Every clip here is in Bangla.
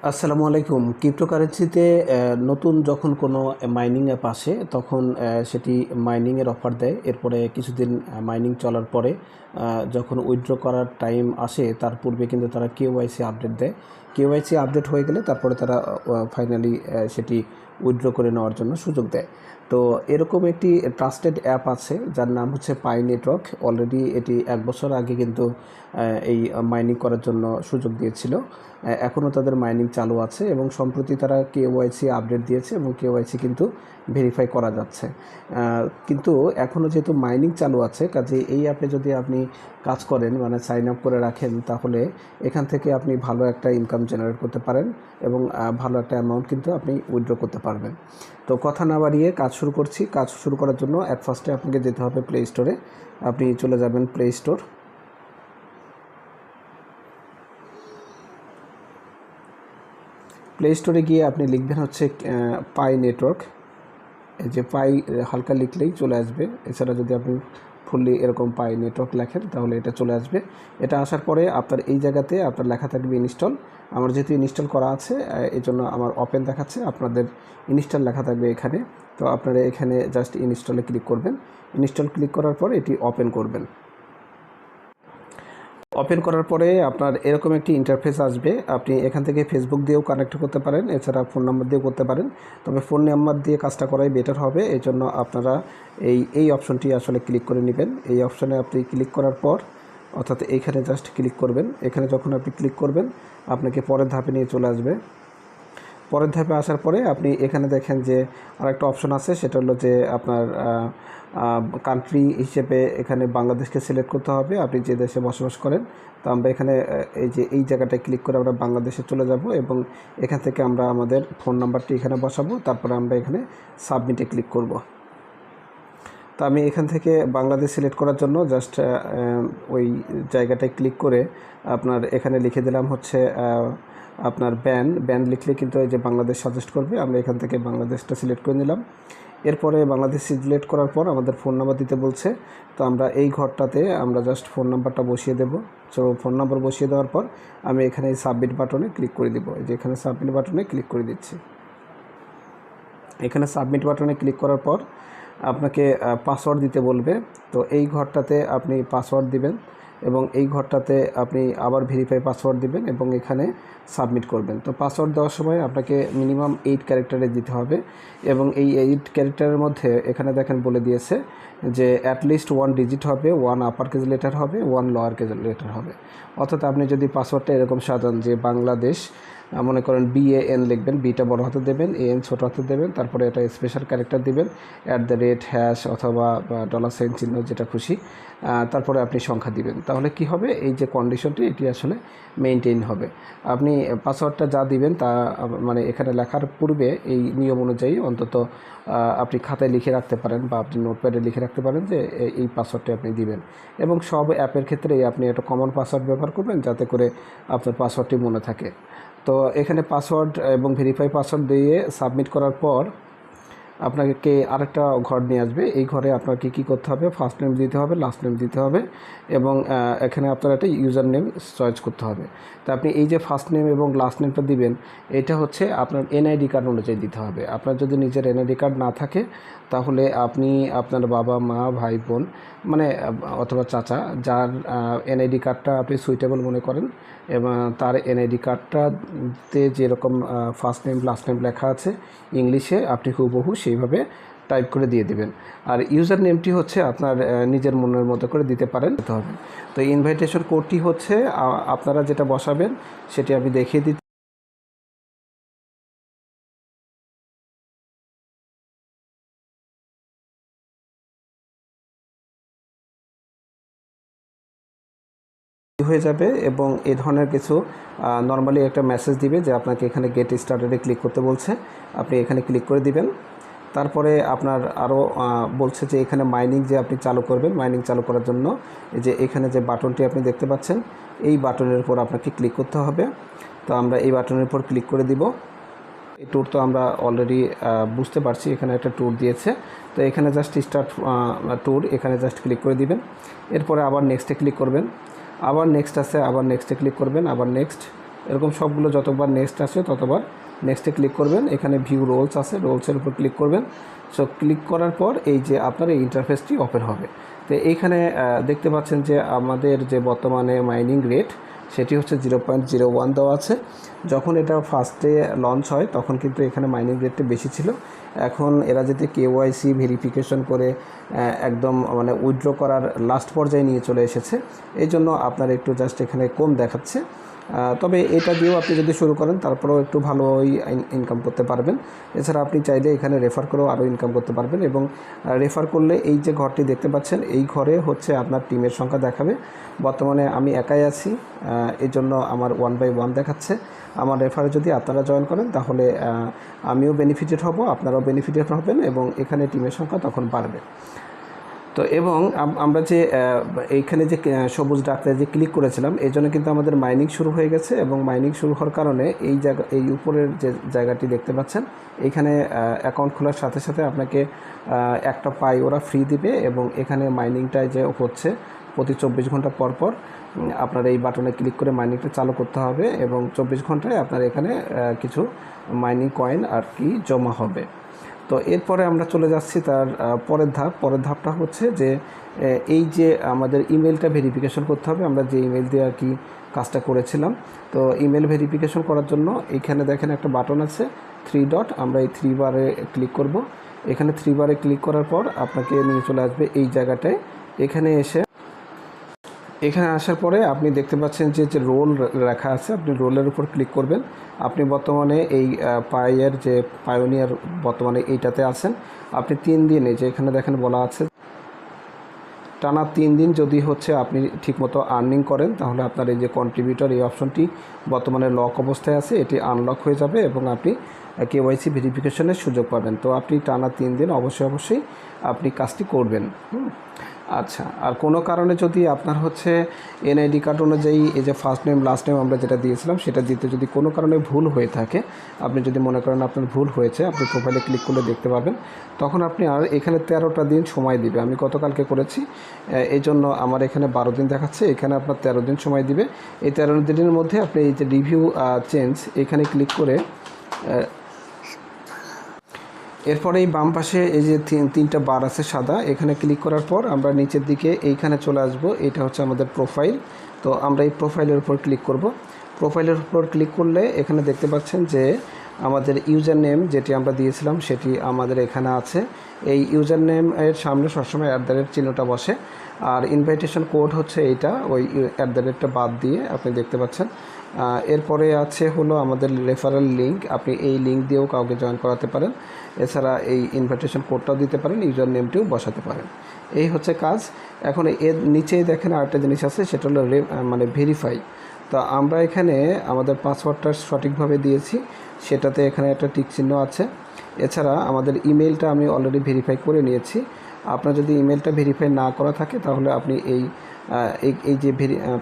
আসসালামু আলাইকুম। ক্রিপ্টোকারেন্সিতে নতুন যখন কোনো মাইনিং অ্যাপ আসে তখন সেটি মাইনিংয়ের অফার দেয়। এরপরে কিছুদিন মাইনিং চলার পরে যখন উইথড্র করার টাইম আসে তার পূর্বে কিন্তু তারা কেওয়াইসি আপডেট দেয়। কেওয়াইসি আপডেট হয়ে গেলে তারপরে তারা ফাইনালি সেটি উইথড্র করে নেওয়ার জন্য সুযোগ দেয়। তো এরকম একটি ট্রাস্টেড অ্যাপ আছে যার নাম হচ্ছে পাই নেটওয়ার্ক। অলরেডি এটি ১ বছর আগে কিন্তু এই মাইনিং করার জন্য সুযোগ দিয়েছিল। এখনও তাদের মাইনিং চালু আছে এবং সম্প্রতি তারা কেওয়াইসি আপডেট দিয়েছে এবং কেওয়াইসি কিন্তু ভেরিফাই করা যাচ্ছে। কিন্তু এখনও যেহেতু মাইনিং চালু আছে, কাজে এই অ্যাপে যদি আপনি কাজ করেন, মানে সাইন আপ করে রাখেন, তাহলে এখান থেকে আপনি ভালো একটা ইনকাম জেনারেট করতে পারেন এবং ভালো একটা অ্যামাউন্ট কিন্তু আপনি উইথড্র করতে পারবেন। তো কথা না বাড়িয়ে কাজ শুরু করছি। কাজ শুরু করার জন্য অ্যাট ফার্স্টে আপনাকে যেতে হবে প্লে স্টোরে। আপনি চলে যাবেন প্লে স্টোর। প্লে স্টোরে গিয়ে আপনি লিখবেন হচ্ছে পাই নেটওয়ার্ক। এই যে পাই হালকা লিখলেই চলে আসবে। এছাড়া যদি আপনি ফুললি এরকম পাই নেটওয়ার্ক লেখেন তাহলে এটা চলে আসবে। এটা আসার পরে আপনার এই জায়গাতে আপনার লেখা থাকবে ইনস্টল। আমার যেহেতু ইনস্টল করা আছে এই জন্য আমার ওপেন দেখাচ্ছে, আপনাদের ইনস্টল লেখা থাকবে এখানে। তো আপনারা এখানে জাস্ট ইনস্টলে ক্লিক করবেন। ইনস্টল ক্লিক করার পর এটি ওপেন করবেন। ওপেন করার পরে আপনার এরকম একটি ইন্টারফেস আসবে। আপনি এখান থেকে ফেসবুক দিয়েও কানেক্ট করতে পারেন, এছাড়া ফোন নাম্বার দিয়েও করতে পারেন। তবে ফোন নাম্বার দিয়ে কাজটা করাই বেটার হবে। এই জন্য আপনারা এই অপশনটি আসলে ক্লিক করে নেবেন। এই অপশনে আপনি ক্লিক করার পর, অর্থাৎ এইখানে জাস্ট ক্লিক করবেন। এখানে যখন আপনি ক্লিক করবেন আপনাকে পরের ধাপে নিয়ে চলে আসবে। পরের ধাপে আসার পরে আপনি এখানে দেখেন যে আরেকটা অপশন আছে, সেটা হলো যে আপনার কান্ট্রি হিসেবে এখানে বাংলাদেশকে সিলেক্ট করতে হবে, আপনি যে দেশে বসবাস করেন। তো আমরা এখানে এই জায়গাটায় ক্লিক করে আমরা বাংলাদেশে চলে যাব এবং এখান থেকে আমরা আমাদের ফোন নাম্বারটি এখানে বসাবো। তারপরে আমরা এখানে সাবমিটে ক্লিক করব। তো আমি এখান থেকে বাংলাদেশ সিলেক্ট করার জন্য জাস্ট ওই জায়গাটায় ক্লিক করে আপনার এখানে লিখে দিলাম হচ্ছে আপনার ব্যান্ড লিখলে কিন্তু এই যে বাংলাদেশ সাজেস্ট করবে। আমরা এখান থেকে বাংলাদেশটা সিলেক্ট করে নিলাম। এরপরে বাংলাদেশ সিলেক্ট করার পর আমাদের ফোন নাম্বার দিতে বলছে। তো আমরা এই ঘরটাতে আমরা জাস্ট ফোন নাম্বারটা বসিয়ে দেব। তো ফোন নাম্বার বসিয়ে দেওয়ার পর আমি এখানে এই সাবমিট বাটনে ক্লিক করে দিব। এই যে এখানে সাবমিট বাটনে ক্লিক করে দিচ্ছি। এখানে সাবমিট বাটনে ক্লিক করার পর আপনাকে পাসওয়ার্ড দিতে বলবে। তো এই ঘরটাতে আপনি পাসওয়ার্ড দিবেন এবং এই ঘরটাতে আপনি আবার ভেরিফাই পাসওয়ার্ড দিবেন এবং এখানে সাবমিট করবেন। তো পাসওয়ার্ড দেওয়ার সময় আপনাকে মিনিমাম 8 ক্যারেক্টারে দিতে হবে এবং এই 8 ক্যারেক্টারের মধ্যে এখানে দেখেন বলে দিয়েছে যে অ্যাটলিস্ট 1 ডিজিট হবে, 1 আপার কেস লেটার হবে, 1 লোয়ার কেস লেটার হবে। অর্থাৎ আপনি যদি পাসওয়ার্ডটা এরকম সাজান যে বাংলাদেশ, মনে করেন BAN লিখবেন, বিটা বড় হাতে দেবেন, AN ছোট হাতে দেবেন, তারপরে এটা স্পেশাল ক্যারেক্টার দিবেন, @ অথবা $সাইন চিহ্ন যেটা খুশি, তারপরে আপনি সংখ্যা দিবেন। তাহলে কি হবে, এই যে কন্ডিশনটি এটি আসলে মেইনটেইন হবে। আপনি পাসওয়ার্ডটা যা দিবেন তা মানে এখানে লেখার পূর্বে এই নিয়ম অনুযায়ী অন্তত আপনি খাতায় লিখে রাখতে পারেন বা আপনি নোটপ্যাডে লিখে রাখতে পারেন যে এই পাসওয়ার্ডটি আপনি দিবেন। এবং সব অ্যাপের ক্ষেত্রেই আপনি একটা কমন পাসওয়ার্ড ব্যবহার করবেন যাতে করে আপনার পাসওয়ার্ডটি মনে থাকে। তো এখানে পাসওয়ার্ড এবং ভেরিফাই পাসওয়ার্ড দিয়ে সাবমিট করার পর আপনাকে আরেকটা ঘর নিয়ে আসবে। এই ঘরে আপনাকে কী করতে হবে, ফার্স্ট নেম দিতে হবে, লাস্ট নেম দিতে হবে এবং এখানে আপনার একটা ইউজার নেম চয়েস করতে হবে। তো আপনি এই যে ফার্স্ট নেম এবং লাস্ট নেমটা দিবেন, এটা হচ্ছে আপনার NID কার্ড অনুযায়ী দিতে হবে। আপনার যদি নিজের NID কার্ড না থাকে তাহলে আপনি আপনার বাবা মা ভাই বোন মানে অথবা চাচা যার NID কার্ডটা আপনি সুইটেবল মনে করেন এবং তার NID কার্ডটাতে যেরকম ফার্স্ট নেম লাস্ট নেম লেখা আছে ইংলিশে আপনি হুবহু সেইভাবে টাইপ করে দিয়ে দিবেন। আর ইউজার নেমটি হচ্ছে আপনার নিজের মনের মতো করে দিতে পারেন হবে। তো ইনভাইটেশন কোডটি হচ্ছে আপনারা যেটা বসাবেন সেটি আমি দেখিয়ে দিচ্ছি। হয়ে যাবে এবং এই ধরনের কিছু নর্মালি একটা মেসেজ দিবে যে আপনাকে এখানে গেট স্টার্টেডে ক্লিক করতে বলছে। আপনি এখানে ক্লিক করে দিবেন। তারপরে আপনার আরও বলছে যে এখানে মাইনিং যে আপনি চালু করবেন, মাইনিং চালু করার জন্য এই যে এখানে যে বাটনটি আপনি দেখতে পাচ্ছেন এই বাটনের উপর আপনাকে ক্লিক করতে হবে। তো আমরা এই বাটনের উপর ক্লিক করে দিব। এই ট্যুর তো আমরা অলরেডি বুঝতে পারছি, এখানে একটা ট্যুর দিয়েছে। তো এখানে জাস্ট স্টার্ট ট্যুর, এখানে জাস্ট ক্লিক করে দিবেন। এরপরে আবার নেক্সটে ক্লিক করবেন, আবার নেক্সট আছে, আবার নেক্সটে ক্লিক করবেন, আবার নেক্সট, এরকম সবগুলো যতবার নেক্সট আসে ততবার নেক্সটে ক্লিক করবেন। এখানে ভিউ রোলস আছে, রোলসের উপর ক্লিক করবেন। সো ক্লিক করার পর এই যে আপনার এই ইন্টারফেসটি ওপেন হবে। তো এইখানে দেখতে পাচ্ছেন যে আমাদের যে বর্তমানে মাইনিং রেট সেটি হচ্ছে 0.01 দেওয়া আছে। যখন এটা ফার্স্টে লঞ্চ হয় তখন কিন্তু এখানে মাইনিং রেটটা বেশি ছিল। এখন এরা যদি কেওয়াইসি ভেরিফিকেশন করে একদম মানে উইথড্র করার লাস্ট পর্যায়ে নিয়ে চলে এসেছে, এই জন্য আপনার একটু জাস্ট এখানে কম দেখাচ্ছে। তবে এটা দিয়েও আপনি যদি শুরু করেন তারপরেও একটু ভালোই ইনকাম করতে পারবেন। এছাড়া আপনি চাইলে এখানে রেফার করেও আরও ইনকাম করতে পারবেন। এবং রেফার করলে এই যে ঘরটি দেখতে পাচ্ছেন এই ঘরে হচ্ছে আপনার টিমের সংখ্যা দেখাবে। বর্তমানে আমি একাই আছি, এই জন্য আমার 1/1 দেখাচ্ছে। আমার রেফারে যদি আপনারা জয়েন করেন তাহলে আমিও বেনিফিটেড হব, আপনারাও বেনিফিটেড হবেন এবং এখানে টিমের সংখ্যা তখন বাড়বে। তো এবং আমরা যে এইখানে যে সবুজ ডাকতে যে ক্লিক করেছিলাম এই জন্য কিন্তু আমাদের মাইনিং শুরু হয়ে গেছে। এবং মাইনিং শুরু হওয়ার কারণে এই উপরের যে জায়গাটি দেখতে পাচ্ছেন এইখানে অ্যাকাউন্ট খোলার সাথে সাথে আপনাকে একটা পাই ওরা ফ্রি দিবে। এবং এখানে মাইনিংটায় যে হচ্ছে প্রতি 24 ঘন্টা পর পর আপনার এই বাটনে ক্লিক করে মাইনিংটা চালু করতে হবে এবং 24 ঘন্টায় আপনার এখানে কিছু মাইনিং কয়েন আর কি জমা হবে। তো এরপরে আমরা চলে যাচ্ছি তার পরের ধাপটা হচ্ছে যে এই যে আমাদের ইমেলটা ভেরিফিকেশন করতে হবে। আমরা যে ইমেল দিয়ে আর কি কাজটা করেছিলাম, তো ইমেল ভেরিফিকেশন করার জন্য এইখানে দেখেন একটা বাটন আছে 3 ডট, আমরা এই 3 বারে ক্লিক করব। এখানে 3 বারে ক্লিক করার পর আপনাকে নিয়ে চলে আসবে এই জায়গাটায়। এখানে আসার পরে আপনি দেখতে পাচ্ছেন যে রোল লেখা আছে, আপনি রোলের উপর ক্লিক করবেন। আপনি বর্তমানে এই পাইয়ের যে পায়োনিয়ার বর্তমানে এইটাতে আছেন। আপনি 3 দিন, এই যে এখানে দেখেন বলা আছে টানা 3 দিন যদি হচ্ছে আপনি ঠিকমতো আর্নিং করেন তাহলে আপনার এই যে কন্ট্রিবিউটর এই অপশনটি বর্তমানে লক অবস্থায় আছে, এটি আনলক হয়ে যাবে এবং আপনি কেওয়াইসি ভেরিফিকেশনের সুযোগ পাবেন। তো আপনি টানা 3 দিন অবশ্যই আপনি কাজটি করবেন। আচ্ছা, আর কোনো কারণে যদি আপনার হচ্ছে এনআইডি কার্ড অনুযায়ী এই যে ফার্স্ট নেম লাস্ট নেম আমরা যেটা দিয়েছিলাম সেটা দিতে যদি কোনো কারণে ভুল হয়ে থাকে, আপনি যদি মনে করেন আপনার ভুল হয়েছে, আপনি প্রোফাইলে ক্লিক করলে দেখতে পাবেন। তখন আপনি আর এখানে 13টা দিন সময় দিবে। আমি গতকালকে করেছি, এই জন্য আমার এখানে 12 দিন দেখাচ্ছে, এখানে আপনার 13 দিন সময় দিবে। এই 13 দিনের মধ্যে আপনি এই যে রিভিউ চেঞ্জ এখানে ক্লিক করে এরপরে এই বাম পাশে এই যে তিনটা বার আছে সাদা, এখানে ক্লিক করার পর আমরা নিচের দিকে এইখানে চলে আসব। এটা হচ্ছে আমাদের প্রোফাইল। তো আমরা এই প্রোফাইলের উপর ক্লিক করব। প্রোফাইলের উপর ক্লিক করলে এখানে দেখতে পাচ্ছেন যে আমাদের ইউজার নেম যেটি আমরা দিয়েছিলাম সেটি আমাদের এখানে আছে। এই ইউজার নেম এর সামনে সবসময় @ চিহ্নটা বসে। আর ইনভাইটেশন কোড হচ্ছে এইটা, ওই @ বাদ দিয়ে আপনি দেখতে পাচ্ছেন। এরপরে আছে হলো আমাদের রেফারেল লিঙ্ক, আপনি এই লিঙ্ক দিয়েও কাউকে জয়েন করাতে পারেন। এছাড়া এই ইনভাইটেশন কোডটাও দিতে পারেন, ইউজার নেমটিও বসাতে পারেন। এই হচ্ছে কাজ। এখন এর নিচেই দেখেন আরেকটা জিনিস আছে, সেটা হলো মানে ভেরিফাই। তো আমরা এখানে আমাদের পাসওয়ার্ডটা সঠিকভাবে দিয়েছি, সেটাতে এখানে একটা টিক চিহ্ন আছে। এছাড়া আমাদের ইমেলটা আমি অলরেডি ভেরিফাই করে নিয়েছি। আপনার যদি ইমেলটা ভেরিফাই না করা থাকে তাহলে আপনি এই যে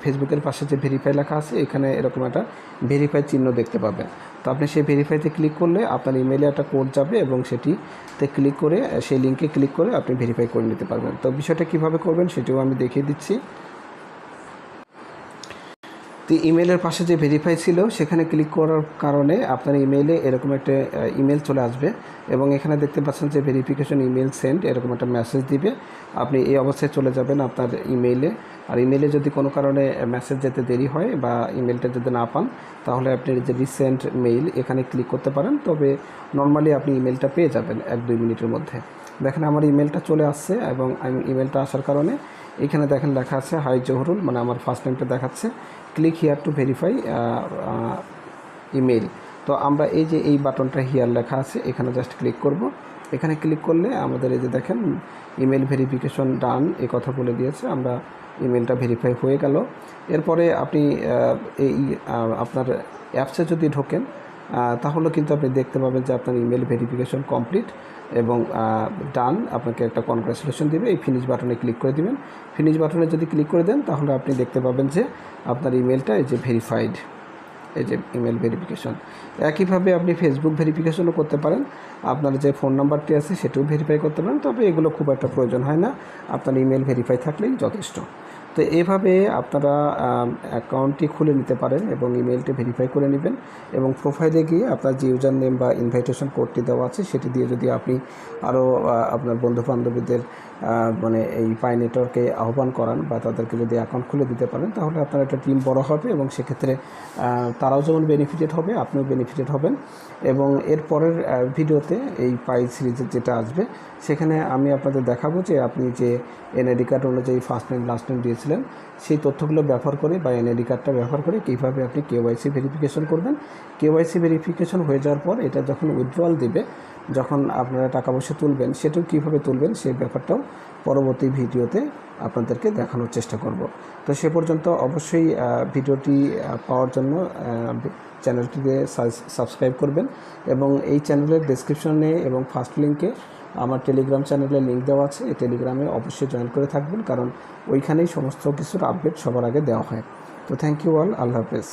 ফেসবুকের পাশে যে ভেরিফাই লেখা আছে এখানে এরকম একটা ভেরিফাই চিহ্ন দেখতে পাবেন। তো আপনি সেই ভেরিফাইতে ক্লিক করলে আপনার ইমেলে একটা কোড যাবে এবং সেটিতে ক্লিক করে সেই লিঙ্কে ক্লিক করে আপনি ভেরিফাই করে নিতে পারবেন। তো বিষয়টা কিভাবে করবেন সেটিও আমি দেখিয়ে দিচ্ছি। তো ইমেলের পাশে যে ভেরিফাই ছিল সেখানে ক্লিক করার কারণে আপনার ইমেইলে এরকম একটা ইমেল চলে আসবে এবং এখানে দেখতে পাচ্ছেন যে ভেরিফিকেশন ইমেল সেন্ড, এরকম একটা মেসেজ দিবে। আপনি এই অবস্থায় চলে যাবেন আপনার ইমেইলে। আর ইমেইলে যদি কোনো কারণে মেসেজ যেতে দেরি হয় বা ইমেলটা যদি না পান তাহলে আপনি যে রিসেন্ট মেইল এখানে ক্লিক করতে পারেন। তবে নর্মালি আপনি ইমেলটা পেয়ে যাবেন 1-2 মিনিটের মধ্যে। দেখেন আমার ইমেলটা চলে আসছে এবং আমি ইমেলটা আসার কারণে এখানে দেখেন লেখা আছে হাই জহুরুল, মানে আমার ফার্স্ট নেমটা দেখাচ্ছে। Click here to verify email. তো আমরা এই যে এই বাটনটা হিয়ার লেখা আছে এখানে জাস্ট ক্লিক করব। এখানে ক্লিক করলে আমাদের এই যে দেখেন ইমেল ভেরিফিকেশন ডান এই কথা বলে দিয়েছে, আমরা ইমেলটা ভেরিফাই হয়ে গেল। এরপরে আপনি আপনার অ্যাপসে যদি ঢোকেন তাহলে কিন্তু আপনি দেখতে পাবেন যে আপনার ইমেল ভেরিফিকেশন কমপ্লিট এবং ডান, আপনাকে একটা কনগ্রাচুলেশন দিবে। এই ফিনিশ বাটনে ক্লিক করে দিবেন। ফিনিশ বাটনে যদি ক্লিক করে দেন তাহলে আপনি দেখতে পাবেন যে আপনার ইমেলটা এই যে ভেরিফাইড, এই যে ইমেল ভেরিফিকেশন। একইভাবে আপনি ফেসবুক ভেরিফিকেশনও করতে পারেন, আপনার যে ফোন নাম্বারটি আছে সেটাও ভেরিফাই করতে পারেন। তবে এগুলো খুব একটা প্রয়োজন হয় না, আপনার ইমেল ভেরিফাই থাকলেই যথেষ্ট। তো এইভাবে আপনারা অ্যাকাউন্টটি খুলে নিতে পারেন এবং ইমেলটি ভেরিফাই করে নেবেন এবং প্রোফাইলে গিয়ে আপনার যে ইউজার নেম বা ইনভাইটেশন কোডটি দেওয়া আছে সেটি দিয়ে যদি আপনি আরও আপনার বন্ধুবান্ধবীদের মানে এই পাই নেটওয়ার্কে আহ্বান করান বা তাদেরকে যদি অ্যাকাউন্ট খুলে দিতে পারেন, তাহলে আপনার একটা টিম বড় হবে এবং সেক্ষেত্রে তারাও যেমন বেনিফিটেড হবে, আপনিও বেনিফিটেড হবেন। এবং এর পরের ভিডিওতে এই পাই সিরিজের যেটা আসবে সেখানে আমি আপনাদের দেখাবো যে আপনি যে এনআইডি কার্ড অনুযায়ী ফার্স্ট নেম লাস্ট নেম দিয়েছিলেন সেই তথ্যগুলো ব্যবহার করে বা এনআইডি কার্ডটা ব্যবহার করে কীভাবে আপনি কেওয়াইসি ভেরিফিকেশন করবেন। কেওয়াইসি ভেরিফিকেশন হয়ে যাওয়ার পর এটা যখন উইথড্রয়াল দিবে, যখন আপনারা টাকা পয়সা তুলবেন, সেটাও কীভাবে তুলবেন সেই ব্যাপারটাও পরবর্তী ভিডিওতে আপনাদেরকে দেখানোর চেষ্টা করব। তো সে পর্যন্ত অবশ্যই ভিডিওটি পাওয়ার জন্য চ্যানেলটিকে সাবস্ক্রাইব করবেন এবং এই চ্যানেলের ডেসক্রিপশনে এবং ফার্স্ট লিঙ্কে আমার টেলিগ্রাম চ্যানেলের লিঙ্ক দেওয়া আছে। এই টেলিগ্রামে অবশ্যই জয়েন করে থাকবেন, কারণ ওইখানেই সমস্ত কিছুর আপডেট সবার আগে দেওয়া হয়। তো থ্যাংক ইউ অল, আল্লাহ হাফেজ।